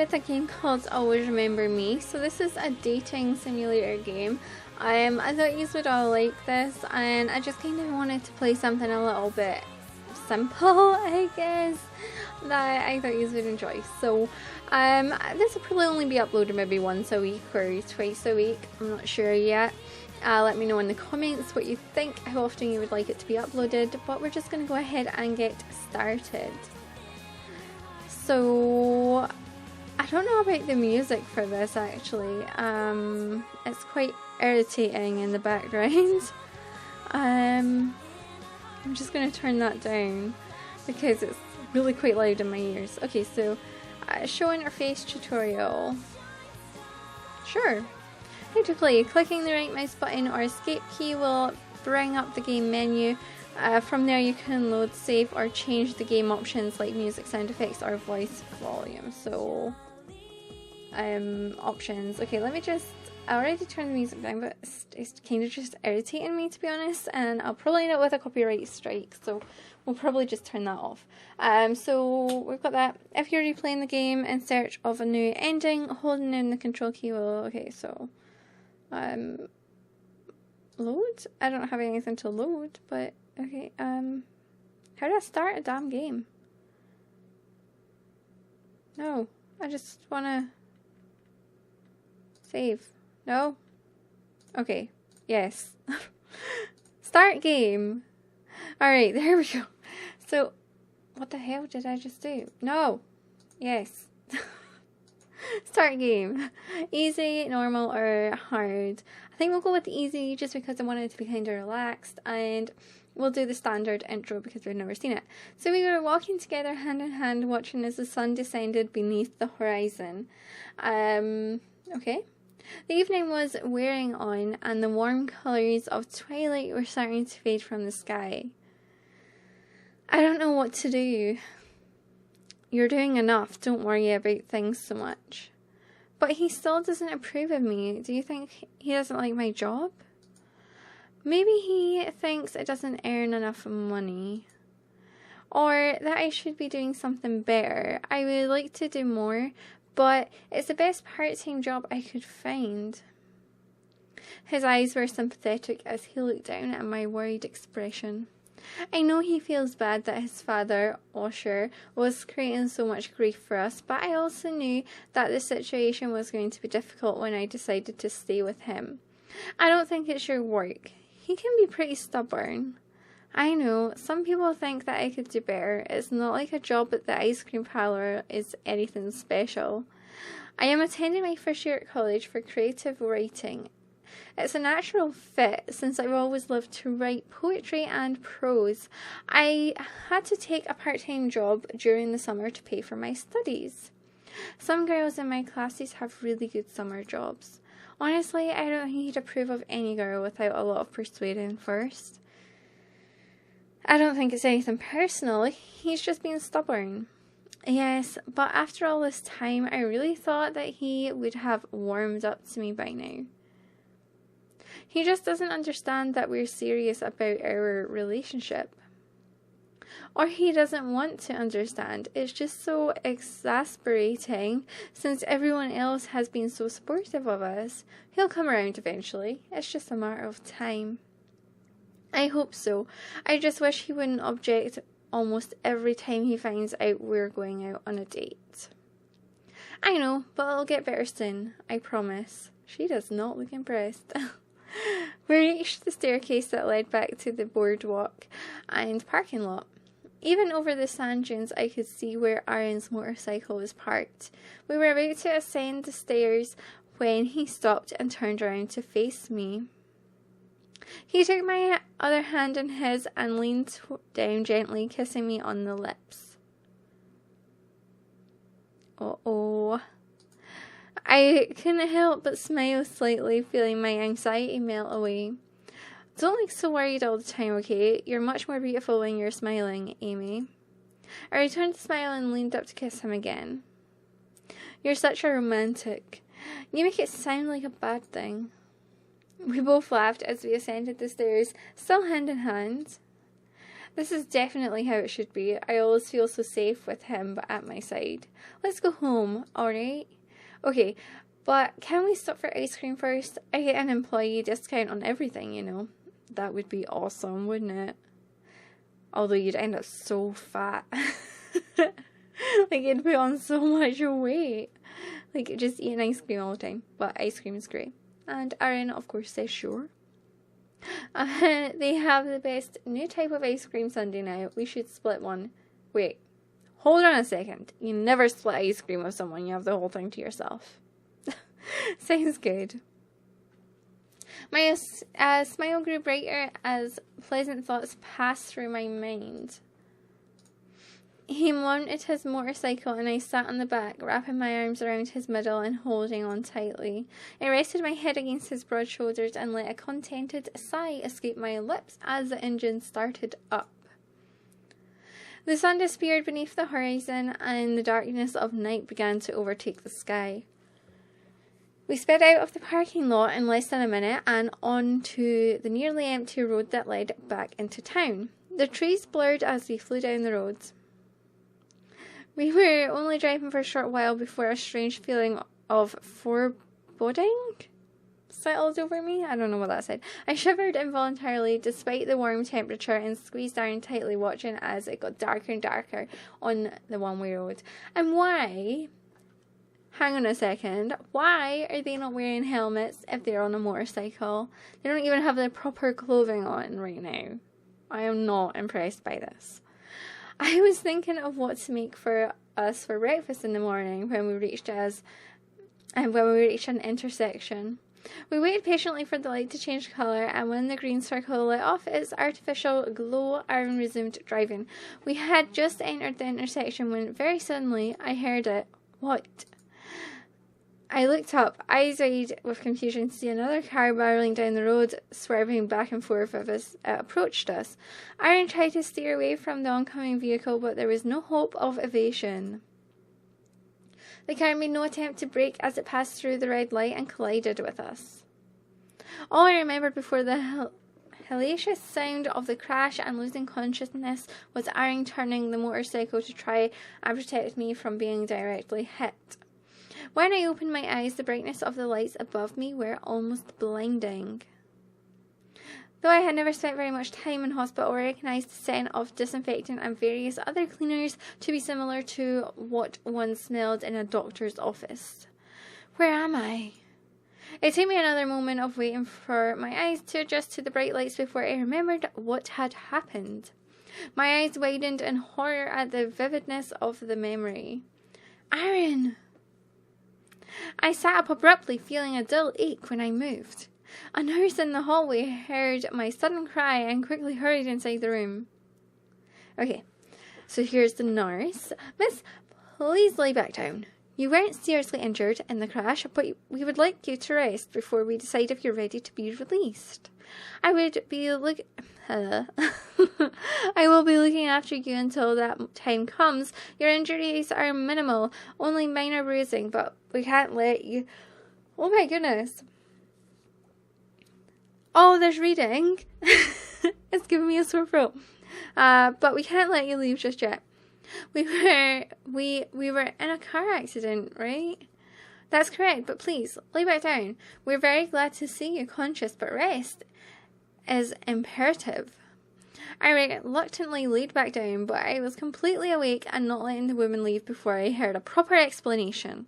with a game called Always Remember Me. So this is a dating simulator game. I thought you would all like this, and I just kind of wanted to play something a little bit simple, I guess, that I thought you would enjoy. So this will probably only be uploaded maybe once a week or twice a week. I'm not sure yet. Let me know in the comments what you think, how often you would like it to be uploaded, but we're just going to go ahead and get started. So I don't know about the music for this actually. It's quite irritating in the background. I'm just going to turn that down because it's really quite loud in my ears. Okay, so show interface tutorial. Sure. How to play. Clicking the right mouse button or escape key will bring up the game menu. From there you can load, save or change the game options like music, sound effects or voice volume. So options. Okay, let me just, I already turned the music down, but it's kind of just irritating me, to be honest, and I'll probably end up with a copyright strike, so we'll probably just turn that off. So we've got that. If you're replaying the game in search of a new ending, holding in the control key will, okay, so load? I don't have anything to load, but okay, how do I start a damn game? No, I just wanna save. No? Okay, yes. Start game. Alright, there we go. So, what the hell did I just do? No. Yes. Start game. Easy, normal, or hard. I think we'll go with easy just because I want it to be kind of relaxed, and we'll do the standard intro because we've never seen it. So we were walking together hand in hand watching as the sun descended beneath the horizon. Okay. The evening was wearing on and the warm colours of twilight were starting to fade from the sky. I don't know what to do. You're doing enough, don't worry about things so much. But he still doesn't approve of me. Do you think he doesn't like my job? Maybe he thinks it doesn't earn enough money. Or that I should be doing something better. I would like to do more, but it's the best part-time job I could find. His eyes were sympathetic as he looked down at my worried expression. I know he feels bad that his father, Osher, was creating so much grief for us, but I also knew that the situation was going to be difficult when I decided to stay with him. I don't think it's your work. He can be pretty stubborn. I know, some people think that I could do better. It's not like a job at the ice cream parlour is anything special. I am attending my first year at college for creative writing. It's a natural fit since I've always loved to write poetry and prose. I had to take a part-time job during the summer to pay for my studies. Some girls in my classes have really good summer jobs. Honestly, I don't think he'd approve of any girl without a lot of persuading first. I don't think it's anything personal, he's just being stubborn. Yes, but after all this time, I really thought that he would have warmed up to me by now. He just doesn't understand that we're serious about our relationship. Or he doesn't want to understand. It's just so exasperating since everyone else has been so supportive of us. He'll come around eventually. It's just a matter of time. I hope so. I just wish he wouldn't object almost every time he finds out we're going out on a date. I know, but it'll get better soon. I promise. She does not look impressed. We reached the staircase that led back to the boardwalk and parking lot. Even over the sand dunes, I could see where Aaron's motorcycle was parked. We were about to ascend the stairs when he stopped and turned around to face me. He took my other hand in his and leaned down gently, kissing me on the lips. Uh-oh. I couldn't help but smile slightly, feeling my anxiety melt away. Don't look so worried all the time, okay? You're much more beautiful when you're smiling, Amy. I returned the smile and leaned up to kiss him again. You're such a romantic. You make it sound like a bad thing. We both laughed as we ascended the stairs, still hand in hand. This is definitely how it should be. I always feel so safe with him at my side. Let's go home, alright? Okay, but can we stop for ice cream first? I get an employee discount on everything, you know. That would be awesome, wouldn't it? Although you'd end up so fat. Like, you'd put on so much weight. Like, just eating ice cream all the time. But ice cream is great. And Aaron, of course, says sure. They have the best new type of ice cream sundae now. We should split one. Wait, hold on a second. You never split ice cream with someone. You have the whole thing to yourself. Sounds good. My smile grew brighter as pleasant thoughts passed through my mind. He mounted his motorcycle and I sat on the back, wrapping my arms around his middle and holding on tightly. I rested my head against his broad shoulders and let a contented sigh escape my lips as the engine started up. The sun disappeared beneath the horizon and the darkness of night began to overtake the sky. We sped out of the parking lot in less than a minute and onto the nearly empty road that led back into town. The trees blurred as we flew down the roads. We were only driving for a short while before a strange feeling of foreboding settled over me. I don't know what that said. I shivered involuntarily despite the warm temperature and squeezed down tightly, watching as it got darker and darker on the one-way road. And why? Hang on a second. Why are they not wearing helmets if they're on a motorcycle? They don't even have their proper clothing on right now. I am not impressed by this. I was thinking of what to make for us for breakfast in the morning when we reached an intersection. We waited patiently for the light to change colour, and when the green circle lit off its artificial glow, Aaron resumed driving. We had just entered the intersection when very suddenly I heard it. What? I looked up, eyes wide with confusion, to see another car barreling down the road, swerving back and forth as it approached us. Aaron tried to steer away from the oncoming vehicle, but there was no hope of evasion. The car made no attempt to brake as it passed through the red light and collided with us. All I remembered before the hellacious sound of the crash and losing consciousness was Aaron turning the motorcycle to try and protect me from being directly hit. When I opened my eyes, the brightness of the lights above me were almost blinding. Though I had never spent very much time in hospital, I recognised the scent of disinfectant and various other cleaners to be similar to what one smelled in a doctor's office. Where am I? It took me another moment of waiting for my eyes to adjust to the bright lights before I remembered what had happened. My eyes widened in horror at the vividness of the memory. Aaron! I sat up abruptly, feeling a dull ache when I moved. A nurse in the hallway heard my sudden cry and quickly hurried inside the room. Okay, so here's the nurse. Miss, please lie back down. You weren't seriously injured in the crash, but we would like you to rest before we decide if you're ready to be released. I will be looking after you until that time comes. Your injuries are minimal, only minor bruising, but we can't let you... Oh my goodness. Oh, there's reading. It's giving me a sore throat. But we can't let you leave just yet. We were in a car accident, right? That's correct, but please, lay back down. We're very glad to see you conscious, but rest is imperative. I reluctantly laid back down, but I was completely awake and not letting the woman leave before I heard a proper explanation.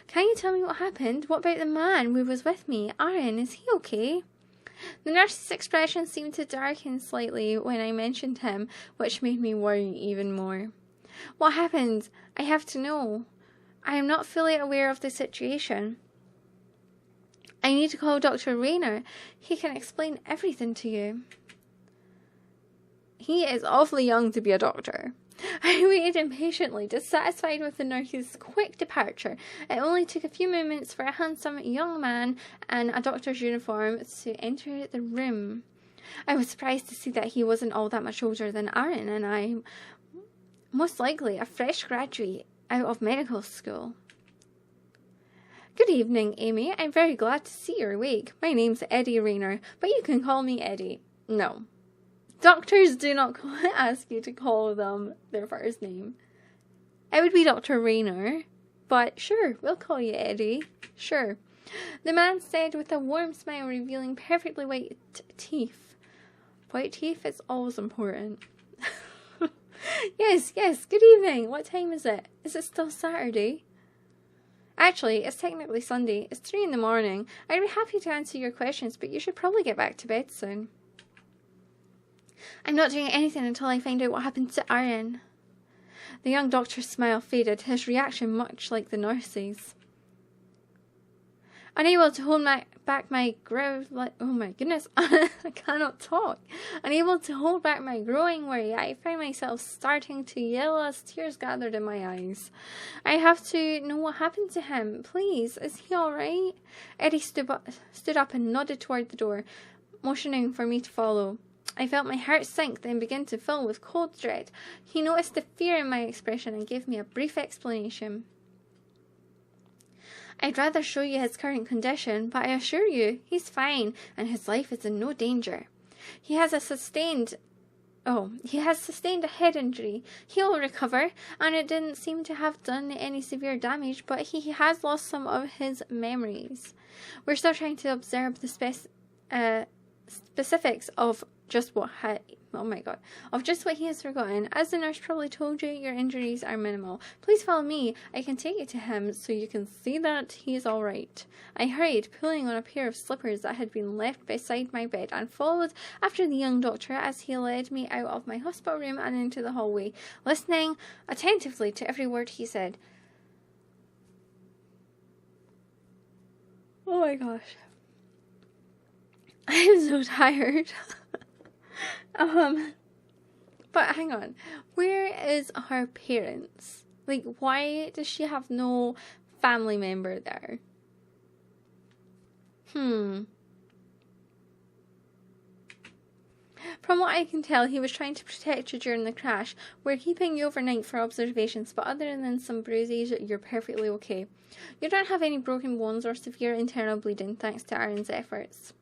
Can you tell me what happened? What about the man who was with me? Aaron, is he okay? The nurse's expression seemed to darken slightly when I mentioned him, which made me worry even more. What happened? I have to know. I am not fully aware of the situation. I need to call Dr. Rayner. He can explain everything to you. He is awfully young to be a doctor. I waited impatiently, dissatisfied with the nurse's quick departure. It only took a few moments for a handsome young man in a doctor's uniform to enter the room. I was surprised to see that he wasn't all that much older than Aaron and I, most likely a fresh graduate out of medical school. Good evening, Amy. I'm very glad to see you're awake. My name's Eddie Rayner, but you can call me Eddie. No. Doctors do not ask you to call them their first name. It would be Dr. Rayner, but sure, we'll call you Eddie. Sure. The man said with a warm smile, revealing perfectly white teeth. White teeth is always important. Yes, good evening. What time is it? Is it still Saturday? Actually, it's technically Sunday. It's 3 in the morning. I'd be happy to answer your questions, but you should probably get back to bed soon. I'm not doing anything until I find out what happened to Aaron. The young doctor's smile faded, his reaction much like the nurse's. Unable to hold back my oh my goodness, I cannot talk. Unable to hold back my growing worry, I found myself starting to yell as tears gathered in my eyes. I have to know what happened to him. Please, is he alright? Eddie stood up and nodded toward the door, motioning for me to follow. I felt my heart sink, then begin to fill with cold dread. He noticed the fear in my expression and gave me a brief explanation. I'd rather show you his current condition, but I assure you, he's fine, and his life is in no danger. He has sustained a head injury. He'll recover, and it didn't seem to have done any severe damage, but he has lost some of his memories. We're still trying to observe the specifics of just what he has forgotten. As the nurse probably told you, your injuries are minimal. Please follow me. I can take you to him so you can see that he is all right. I hurried, pulling on a pair of slippers that had been left beside my bed, and followed after the young doctor as he led me out of my hospital room and into the hallway, listening attentively to every word he said. Oh my gosh. I am so tired. But hang on. Where is her parents? Like, why does she have no family member there? From what I can tell, he was trying to protect you during the crash. We're keeping you overnight for observations, but other than some bruises, you're perfectly okay. You don't have any broken bones or severe internal bleeding, thanks to Aaron's efforts.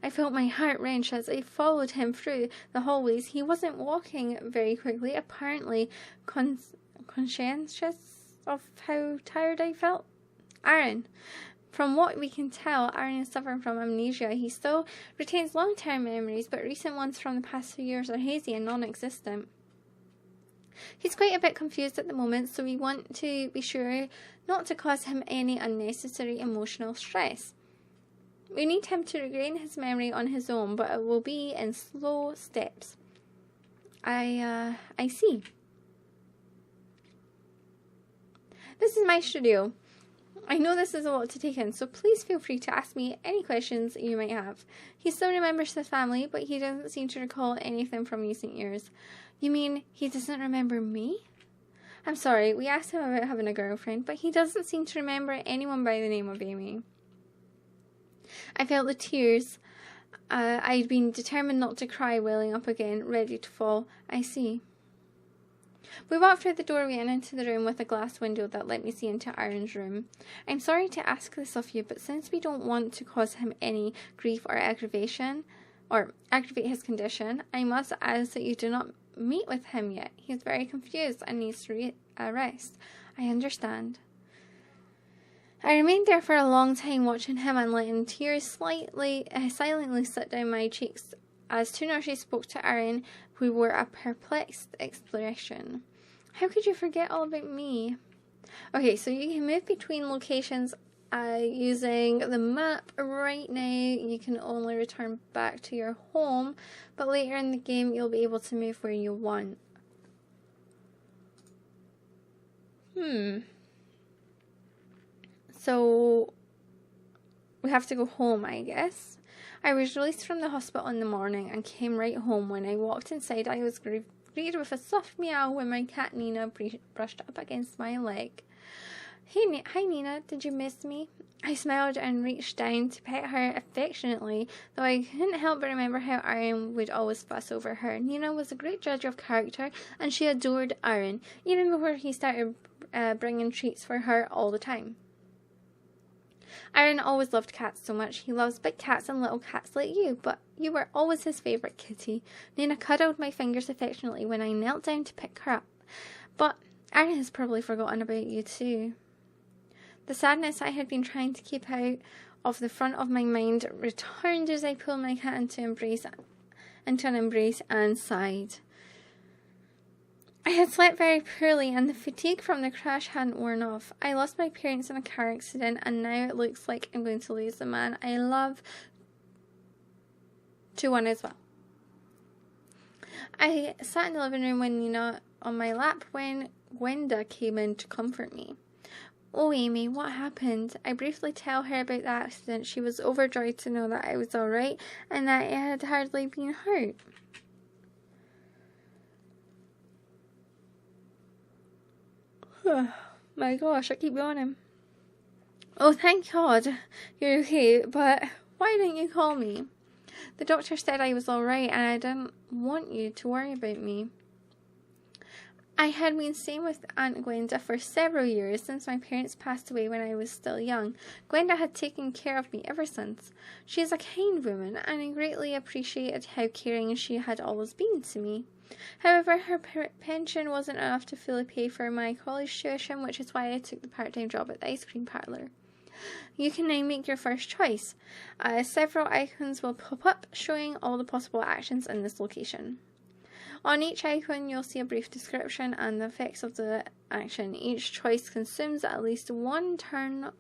I felt my heart wrench as I followed him through the hallways. He wasn't walking very quickly, apparently conscientious of how tired I felt. Aaron. From what we can tell, Aaron is suffering from amnesia. He still retains long-term memories, but recent ones from the past few years are hazy and non-existent. He's quite a bit confused at the moment, so we want to be sure not to cause him any unnecessary emotional stress. We need him to regain his memory on his own, but it will be in slow steps. I see. This is my studio. I know this is a lot to take in, so please feel free to ask me any questions you might have. He still remembers his family, but he doesn't seem to recall anything from recent years. You mean he doesn't remember me? I'm sorry, we asked him about having a girlfriend, but he doesn't seem to remember anyone by the name of Amy. I felt the tears. I'd been determined not to cry, welling up again, ready to fall. I see. We walked through the doorway and into the room with a glass window that let me see into Aaron's room. I'm sorry to ask this of you, but since we don't want to cause him any grief or aggravate his condition, I must ask that you do not meet with him yet. He is very confused and needs to rest. I understand. I remained there for a long time, watching him and letting tears silently slip down my cheeks as two nurses spoke to Aaron, who wore a perplexed expression. How could you forget all about me? Okay, so you can move between locations using the map. Right now, you can only return back to your home, but later in the game, you'll be able to move where you want. So, we have to go home, I guess. I was released from the hospital in the morning and came right home. When I walked inside, I was greeted with a soft meow when my cat Nina brushed up against my leg. Hi Nina, did you miss me? I smiled and reached down to pet her affectionately, though I couldn't help but remember how Aaron would always fuss over her. Nina was a great judge of character, and she adored Aaron, even before he started bringing treats for her all the time. Aaron always loved cats so much. He loves big cats and little cats like you, but you were always his favourite kitty. Nina cuddled my fingers affectionately when I knelt down to pick her up. But Aaron has probably forgotten about you too. The sadness I had been trying to keep out of the front of my mind returned as I pulled my cat into an embrace and sighed. I had slept very poorly and the fatigue from the crash hadn't worn off. I lost my parents in a car accident and now it looks like I'm going to lose the man I love to one as well. I sat in the living room with Nina on my lap when Gwenda came in to comfort me. "Oh, Amy, what happened?" I briefly tell her about the accident. She was overjoyed to know that I was alright and that I had hardly been hurt. My gosh, I keep yawning. "Oh, thank God you're okay, but why didn't you call me?" "The doctor said I was alright and I didn't want you to worry about me." I had been staying with Aunt Gwenda for several years since my parents passed away when I was still young. Gwenda had taken care of me ever since. She is a kind woman, and I greatly appreciated how caring she had always been to me. However, her pension wasn't enough to fully pay for my college tuition, which is why I took the part-time job at the ice cream parlour. You can now make your first choice. Several icons will pop up showing all the possible actions in this location. On each icon, you'll see a brief description and the effects of the action. Each choice consumes at least one turn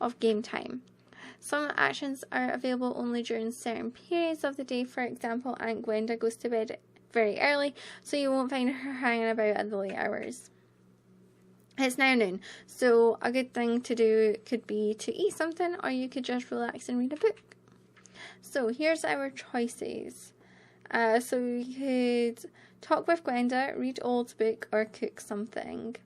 of game time. Some actions are available only during certain periods of the day. For example, Aunt Gwenda goes to bed very early, so you won't find her hanging about at the late hours. It's now noon, so a good thing to do could be to eat something, or you could just relax and read a book. So here's our choices. So you could talk with Gwenda, read old book, or cook something.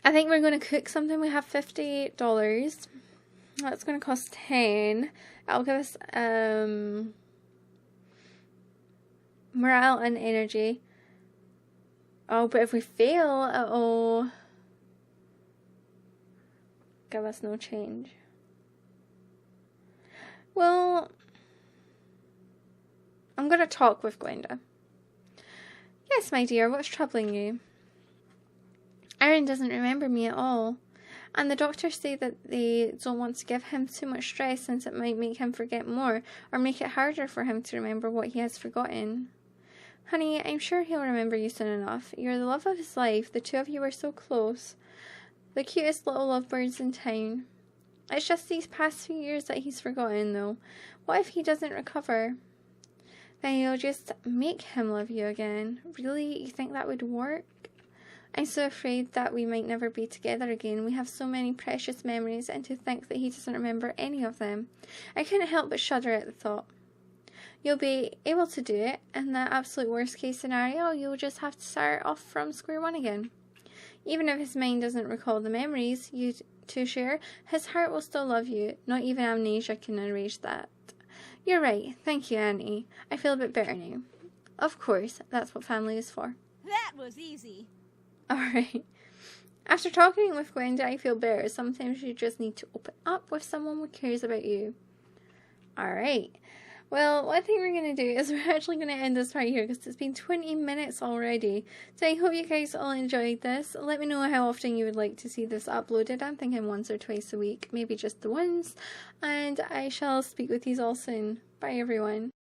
I think we're going to cook something. We have $50. That's going to cost 10. That'll give us morale and energy. Oh, but if we fail, it'll give us no change. Well, I'm going to talk with Gwenda. "Yes, my dear, what's troubling you?" "Aaron doesn't remember me at all, and the doctors say that they don't want to give him too much stress since it might make him forget more or make it harder for him to remember what he has forgotten." "Honey, I'm sure he'll remember you soon enough. You're the love of his life. The two of you are so close. The cutest little lovebirds in town. It's just these past few years that he's forgotten, though. What if he doesn't recover? Then you'll just make him love you again. Really? You think that would work? I'm so afraid that we might never be together again. We have so many precious memories, and to think that he doesn't remember any of them. I couldn't help but shudder at the thought. You'll be able to do it. In the absolute worst case scenario, you'll just have to start off from square one again. Even if his mind doesn't recall the memories you two share, his heart will still love you. Not even amnesia can erase that." "You're right. Thank you, Auntie. I feel a bit better now." "Of course. That's what family is for." That was easy. Alright. After talking with Gwenda, I feel better. Sometimes you just need to open up with someone who cares about you. Alright. Well, one thing we're going to do is we're actually going to end this right here because it's been 20 minutes already. So I hope you guys all enjoyed this. Let me know how often you would like to see this uploaded. I'm thinking once or twice a week, maybe just the once. And I shall speak with you all soon. Bye everyone.